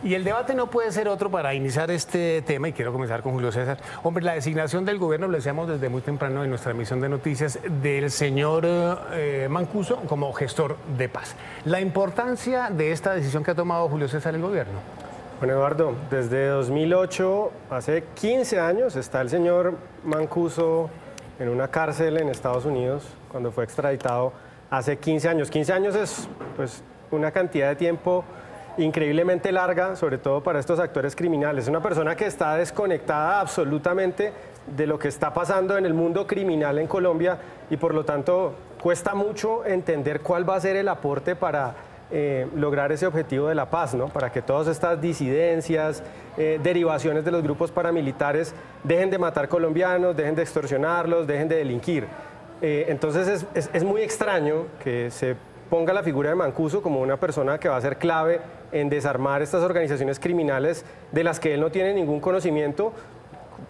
Y el debate no puede ser otro para iniciar este tema, y quiero comenzar con Julio César. Hombre, la designación del gobierno, lo decíamos desde muy temprano en nuestra emisión de noticias, del señor Mancuso como gestor de paz. La importancia de esta decisión que ha tomado Julio César el gobierno. Bueno, Eduardo, desde 2008, hace 15 años, está el señor Mancuso en una cárcel en Estados Unidos, cuando fue extraditado hace 15 años. 15 años es pues, una cantidad de tiempo increíblemente larga, sobre todo para estos actores criminales. Es una persona que está desconectada absolutamente de lo que está pasando en el mundo criminal en Colombia y por lo tanto cuesta mucho entender cuál va a ser el aporte para lograr ese objetivo de la paz, ¿no? Para que todas estas disidencias, derivaciones de los grupos paramilitares dejen de matar colombianos, dejen de extorsionarlos, dejen de delinquir. Entonces es muy extraño que se ponga la figura de Mancuso como una persona que va a ser clave en desarmar estas organizaciones criminales de las que él no tiene ningún conocimiento.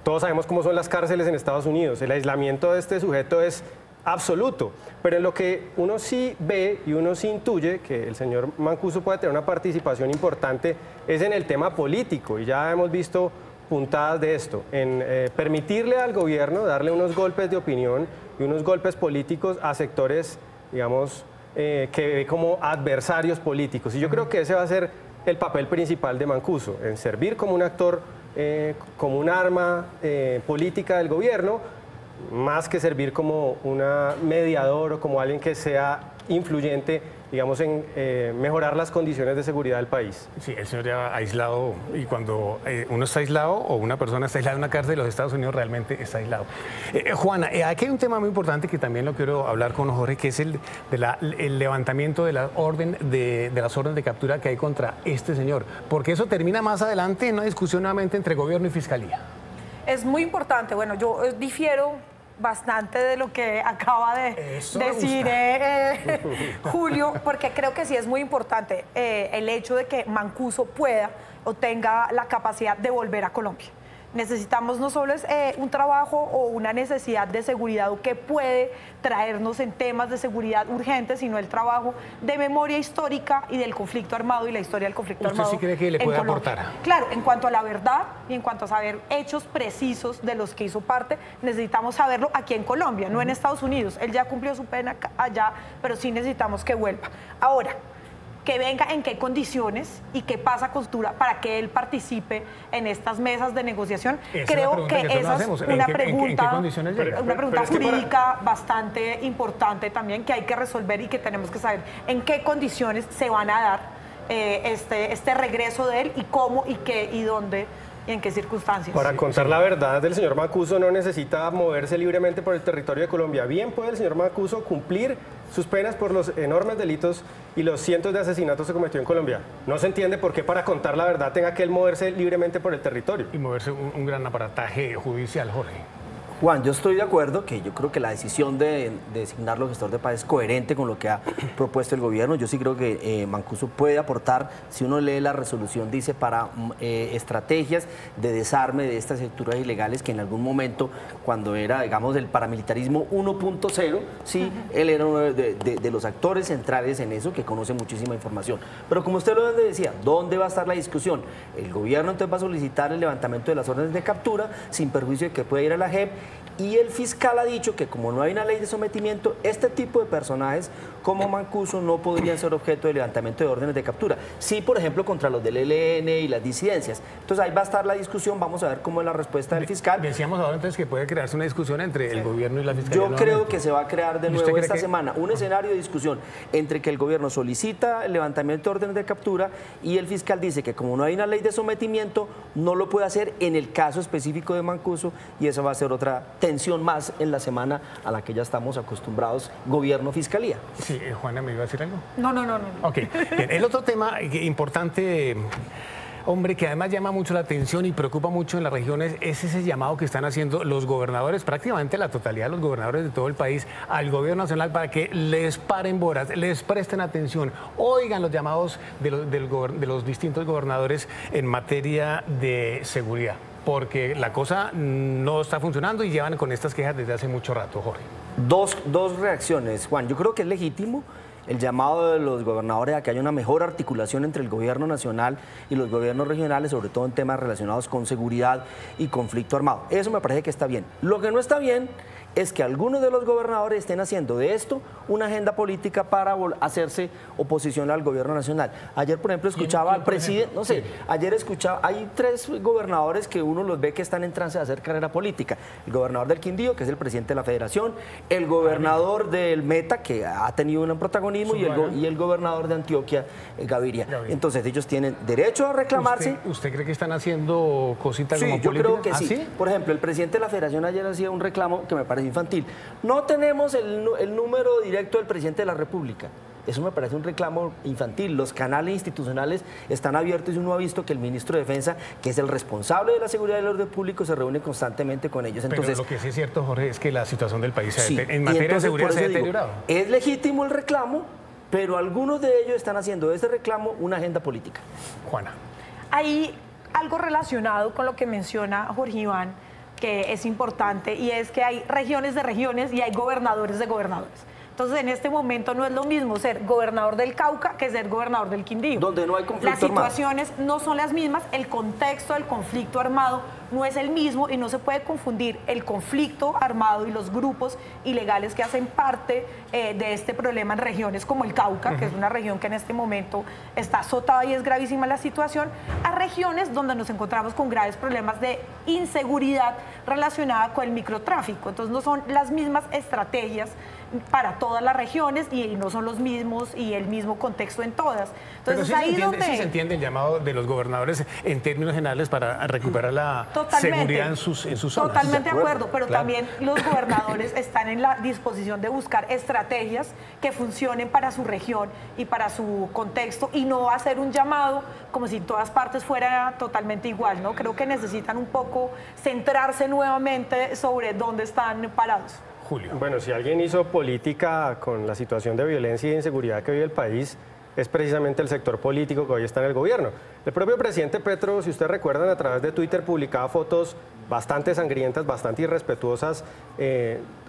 Todos sabemos cómo son las cárceles en Estados Unidos. El aislamiento de este sujeto es absoluto, pero en lo que uno sí ve y uno sí intuye que el señor Mancuso puede tener una participación importante es en el tema político, y ya hemos visto puntadas de esto, en permitirle al gobierno darle unos golpes de opinión y unos golpes políticos a sectores, digamos, que ve como adversarios políticos. Y yo creo que ese va a ser el papel principal de Mancuso, en servir como un actor, como un arma política del gobierno, más que servir como un mediador o como alguien que sea influyente, digamos, en mejorar las condiciones de seguridad del país. Sí, el señor ya aislado, y cuando uno está aislado o una persona está aislada en una cárcel de los Estados Unidos, realmente está aislado. Juana, aquí hay un tema muy importante que también lo quiero hablar con Jorge, que es el levantamiento de, de las órdenes de captura que hay contra este señor, porque eso termina más adelante en una discusión nuevamente entre gobierno y fiscalía. Es muy importante. Bueno, yo difiero bastante de lo que acaba de decir Julio, porque creo que sí es muy importante el hecho de que Mancuso pueda o tenga la capacidad de volver a Colombia. Necesitamos no solo es un trabajo o una necesidad de seguridad o que puede traernos en temas de seguridad urgentes, sino el trabajo de memoria histórica y del conflicto armado y la historia del conflicto armado. ¿Usted sí cree que le puede aportar? Claro, en cuanto a la verdad y en cuanto a saber hechos precisos de los que hizo parte, necesitamos saberlo aquí en Colombia, no en Estados Unidos. Él ya cumplió su pena allá, pero sí necesitamos que vuelva. Ahora, que venga en qué condiciones y qué pasa con Cultura para que él participe en estas mesas de negociación. Creo que esa es una pregunta jurídica bastante importante también que hay que resolver y que tenemos que saber en qué condiciones se van a dar este regreso de él y cómo y qué y dónde y en qué circunstancias. Para contar la verdad del señor Mancuso no necesita moverse libremente por el territorio de Colombia. Bien puede el señor Mancuso cumplir sus penas por los enormes delitos y los cientos de asesinatos que cometió en Colombia. No se entiende por qué para contar la verdad tenga que él moverse libremente por el territorio. Y moverse un gran aparataje judicial, Jorge. Juan, yo estoy de acuerdo que yo creo que la decisión de designarlo gestor de paz es coherente con lo que ha propuesto el gobierno. Yo sí creo que Mancuso puede aportar, si uno lee la resolución, dice para estrategias de desarme de estas estructuras ilegales que en algún momento, cuando era, digamos, el paramilitarismo 1.0, sí, él era uno de los actores centrales en eso, que conoce muchísima información. Pero como usted lo decía, ¿dónde va a estar la discusión? El gobierno entonces va a solicitar el levantamiento de las órdenes de captura sin perjuicio de que pueda ir a la JEP. Y el fiscal ha dicho que como no hay una ley de sometimiento, este tipo de personajes como Mancuso no podrían ser objeto de levantamiento de órdenes de captura. Sí, por ejemplo, contra los del ELN y las disidencias. Entonces ahí va a estar la discusión, vamos a ver cómo es la respuesta del fiscal. Decíamos ahora entonces que puede crearse una discusión entre el gobierno y la fiscalía. Yo creo que se va a crear de nuevo esta semana un escenario de discusión entre que el gobierno solicita el levantamiento de órdenes de captura y el fiscal dice que como no hay una ley de sometimiento, no lo puede hacer en el caso específico de Mancuso, y eso va a ser otra tensión más en la semana a la que ya estamos acostumbrados, gobierno-fiscalía. Sí, Juana, ¿me iba a decir algo? No. Ok, bien, el otro tema importante, hombre, que además llama mucho la atención y preocupa mucho en las regiones, es ese llamado que están haciendo los gobernadores, prácticamente la totalidad de los gobernadores de todo el país, al gobierno nacional para que les paren bolas, les presten atención, oigan los llamados de los distintos gobernadores en materia de seguridad, porque la cosa no está funcionando y llevan con estas quejas desde hace mucho rato, Jorge. Dos reacciones, Juan. Yo creo que es legítimo el llamado de los gobernadores a que haya una mejor articulación entre el gobierno nacional y los gobiernos regionales, sobre todo en temas relacionados con seguridad y conflicto armado. Eso me parece que está bien. Lo que no está bien es que algunos de los gobernadores estén haciendo de esto una agenda política para hacerse oposición al gobierno nacional. Ayer, por ejemplo, escuchaba al presidente, no sé, ayer escuchaba, hay 3 gobernadores que uno los ve que están en trance de hacer carrera política. El gobernador del Quindío, que es el presidente de la Federación, el gobernador del Meta, que ha tenido un protagonismo, y el gobernador de Antioquia, Gaviria. Entonces, ellos tienen derecho a reclamarse. ¿Usted cree que están haciendo cositas como política? Sí, yo creo que sí. ¿Sí? Por ejemplo, el presidente de la Federación ayer hacía un reclamo que me parece infantil. No tenemos el número directo del presidente de la República. Eso me parece un reclamo infantil. Los canales institucionales están abiertos y uno ha visto que el ministro de Defensa, que es el responsable de la seguridad del orden público, se reúne constantemente con ellos. Entonces, pero lo que sí es cierto, Jorge, es que la situación del país en materia de seguridad se ha deteriorado. Es legítimo el reclamo, pero algunos de ellos están haciendo de ese reclamo una agenda política. Juana. Hay algo relacionado con lo que menciona Jorge Iván, que es importante, y es que hay regiones de regiones y hay gobernadores de gobernadores. Entonces, en este momento no es lo mismo ser gobernador del Cauca que ser gobernador del Quindío. Donde no hay conflicto armado. Las situaciones no son las mismas, el contexto del conflicto armado no es el mismo y no se puede confundir el conflicto armado y los grupos ilegales que hacen parte de este problema en regiones como el Cauca, que es una región que en este momento está azotada y es gravísima la situación, a regiones donde nos encontramos con graves problemas de inseguridad relacionada con el microtráfico. Entonces, no son las mismas estrategias para todas las regiones y no son los mismos y el mismo contexto en todas. Entonces, sí ahí donde... sí se entiende el llamado de los gobernadores en términos generales para recuperar la seguridad en sus zonas. Totalmente de acuerdo, pero también los gobernadores están en la disposición de buscar estrategias que funcionen para su región y para su contexto y no hacer un llamado como si en todas partes fuera totalmente igual, ¿no? Creo que necesitan un poco centrarse nuevamente sobre dónde están parados. Julio. Bueno, si alguien hizo política con la situación de violencia y inseguridad que vive el país, es precisamente el sector político que hoy está en el gobierno. El propio presidente Petro, si ustedes recuerdan, a través de Twitter publicaba fotos bastante sangrientas, bastante irrespetuosas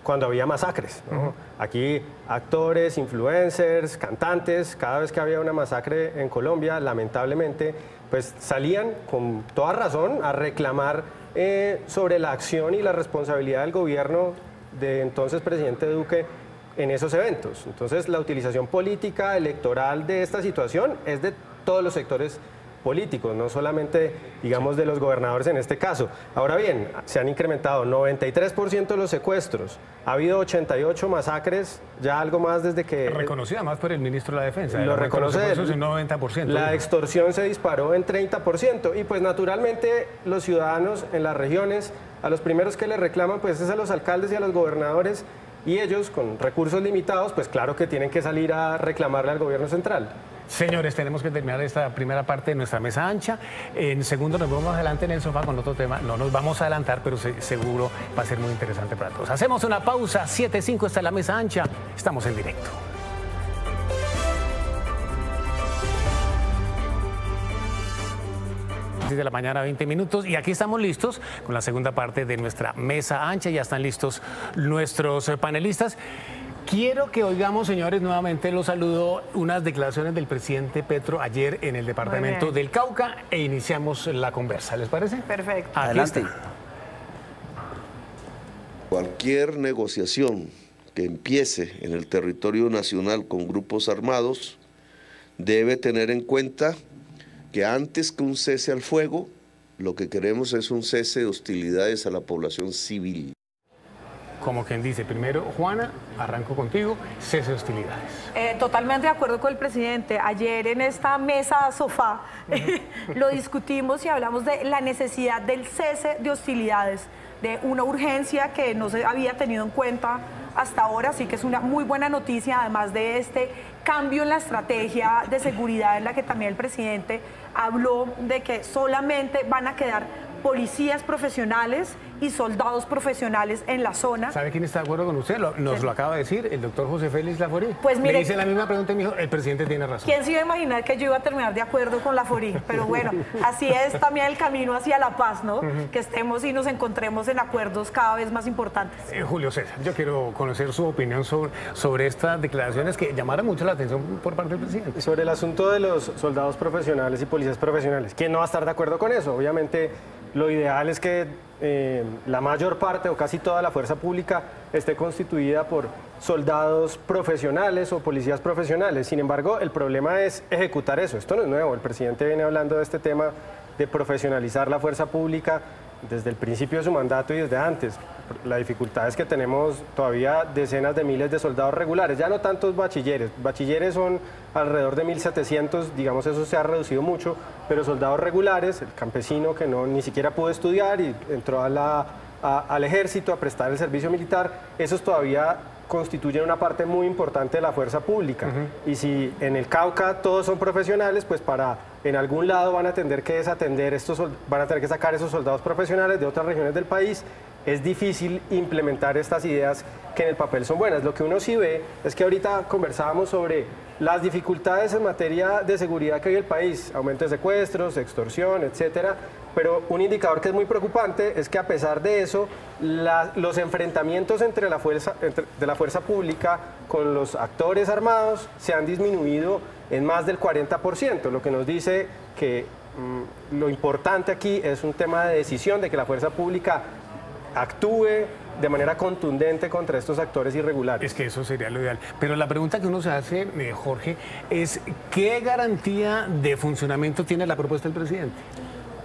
cuando había masacres, ¿no? Aquí actores, influencers, cantantes, cada vez que había una masacre en Colombia, lamentablemente, pues salían con toda razón a reclamar sobre la acción y la responsabilidad del gobierno de entonces presidente Duque en esos eventos. Entonces, la utilización política electoral de esta situación es de todos los sectores políticos, no solamente, digamos, de los gobernadores en este caso. Ahora bien, se han incrementado 93% los secuestros, ha habido 88 masacres, ya algo más desde que... Reconocida más por el ministro de la Defensa. Lo reconoce eso es un 90%. La extorsión se disparó en 30% y pues naturalmente los ciudadanos en las regiones, a los primeros que le reclaman pues es a los alcaldes y a los gobernadores, y ellos con recursos limitados pues claro que tienen que salir a reclamarle al gobierno central. Señores, tenemos que terminar esta primera parte de nuestra mesa ancha. En segundo nos vemos adelante en el sofá con otro tema. No nos vamos a adelantar, pero seguro va a ser muy interesante para todos. Hacemos una pausa, 7:05 está la mesa ancha. Estamos en directo. De la mañana, 20 minutos, y aquí estamos listos con la segunda parte de nuestra mesa ancha. Ya están listos nuestros panelistas. Quiero que oigamos, señores, nuevamente los saludo, unas declaraciones del presidente Petro ayer en el departamento del Cauca e iniciamos la conversa. ¿Les parece? Perfecto. Adelante. Cualquier negociación que empiece en el territorio nacional con grupos armados debe tener en cuenta que antes que un cese al fuego, lo que queremos es un cese de hostilidades a la población civil. Como quien dice, primero, Juana, arranco contigo, cese de hostilidades. Totalmente de acuerdo con el presidente. Ayer en esta mesa sofá lo discutimos y hablamos de la necesidad del cese de hostilidades, de una urgencia que no se había tenido en cuenta hasta ahora, así que es una muy buena noticia, además de este cambio en la estrategia de seguridad en la que también el presidente habló de que solamente van a quedar policías profesionales y soldados profesionales en la zona. ¿Sabe quién está de acuerdo con usted? Nos lo acaba de decir el doctor José Félix Laforí. Pues mire, le hice la misma pregunta y me dijo, el presidente tiene razón. ¿Quién se iba a imaginar que yo iba a terminar de acuerdo con Laforí? Pero bueno, así es también el camino hacia la paz, ¿no? Que estemos y nos encontremos en acuerdos cada vez más importantes. Julio César, yo quiero conocer su opinión sobre estas declaraciones que llamaron mucho la atención por parte del presidente. Sobre el asunto de los soldados profesionales y policías profesionales, ¿quién no va a estar de acuerdo con eso? Obviamente, lo ideal es que la mayor parte o casi toda la fuerza pública esté constituida por soldados profesionales o policías profesionales. Sin embargo, el problema es ejecutar eso. Esto no es nuevo. El presidente viene hablando de este tema de profesionalizar la fuerza pública desde el principio de su mandato y desde antes. La dificultad es que tenemos todavía decenas de miles de soldados regulares, ya no tantos bachilleres. Bachilleres son alrededor de 1.700, digamos, eso se ha reducido mucho, pero soldados regulares, el campesino que ni siquiera pudo estudiar y entró al ejército a prestar el servicio militar, esos todavía constituyen una parte muy importante de la fuerza pública. Y si en el Cauca todos son profesionales, pues en algún lado van a tener que desatender van a tener que sacar esos soldados profesionales de otras regiones del país. Es difícil implementar estas ideas que en el papel son buenas. Lo que uno sí ve es que ahorita conversábamos sobre las dificultades en materia de seguridad que vive el país, aumento de secuestros, extorsión, etcétera. Pero un indicador que es muy preocupante es que a pesar de eso, los enfrentamientos entre de la fuerza pública con los actores armados se han disminuido en más del 40%, lo que nos dice que lo importante aquí es un tema de decisión, de que la fuerza pública actúe de manera contundente contra estos actores irregulares. Es que eso sería lo ideal. Pero la pregunta que uno se hace, Jorge, es ¿qué garantía de funcionamiento tiene la propuesta del presidente?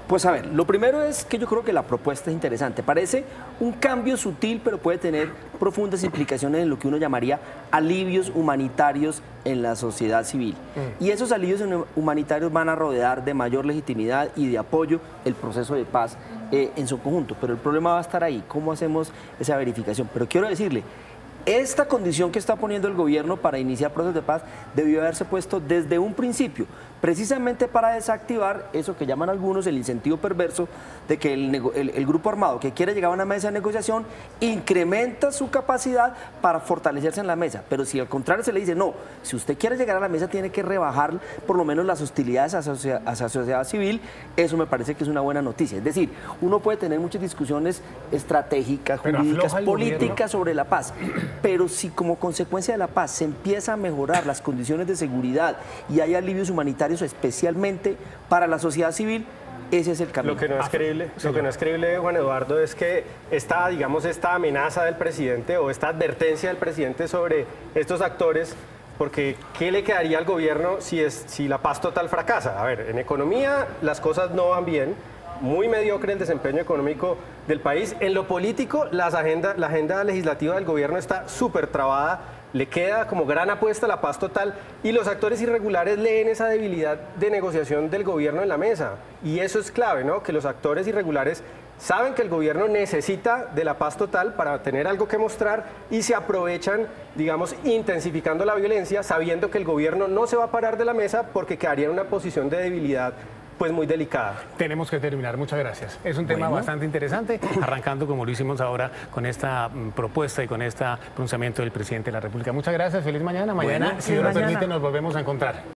Pues a ver, lo primero es que yo creo que la propuesta es interesante. Parece un cambio sutil, pero puede tener profundas implicaciones en lo que uno llamaría alivios humanitarios en la sociedad civil. Y esos alivios humanitarios van a rodear de mayor legitimidad y de apoyo el proceso de paz en su conjunto. Pero el problema va a estar ahí, ¿cómo hacemos esa verificación? Pero quiero decirle, esta condición que está poniendo el gobierno para iniciar procesos de paz debió haberse puesto desde un principio, precisamente para desactivar eso que llaman algunos el incentivo perverso de que el grupo armado que quiere llegar a una mesa de negociación incrementa su capacidad para fortalecerse en la mesa. Pero si al contrario se le dice, no, si usted quiere llegar a la mesa tiene que rebajar por lo menos las hostilidades hacia la sociedad civil, eso me parece que es una buena noticia. Es decir, uno puede tener muchas discusiones estratégicas, jurídicas, políticas sobre la paz, pero si como consecuencia de la paz se empieza a mejorar las condiciones de seguridad y hay alivios humanitarios especialmente para la sociedad civil, ese es el camino. Lo que no es creíble, Juan Eduardo, es que esta amenaza del presidente o esta advertencia del presidente sobre estos actores, porque ¿qué le quedaría al gobierno si la paz total fracasa? A ver, en economía las cosas no van bien, muy mediocre el desempeño económico del país. En lo político, la agenda legislativa del gobierno está súper trabada, le queda como gran apuesta la paz total y los actores irregulares leen esa debilidad de negociación del gobierno en la mesa. Y eso es clave, ¿no? Que los actores irregulares saben que el gobierno necesita de la paz total para tener algo que mostrar y se aprovechan, digamos, intensificando la violencia, sabiendo que el gobierno no se va a parar de la mesa porque quedaría en una posición de debilidad pues muy delicada. Tenemos que terminar, muchas gracias. Es un tema bastante interesante, arrancando como lo hicimos ahora con esta propuesta y con este pronunciamiento del presidente de la República. Muchas gracias, feliz mañana. Mañana, si Dios lo permite, nos volvemos a encontrar.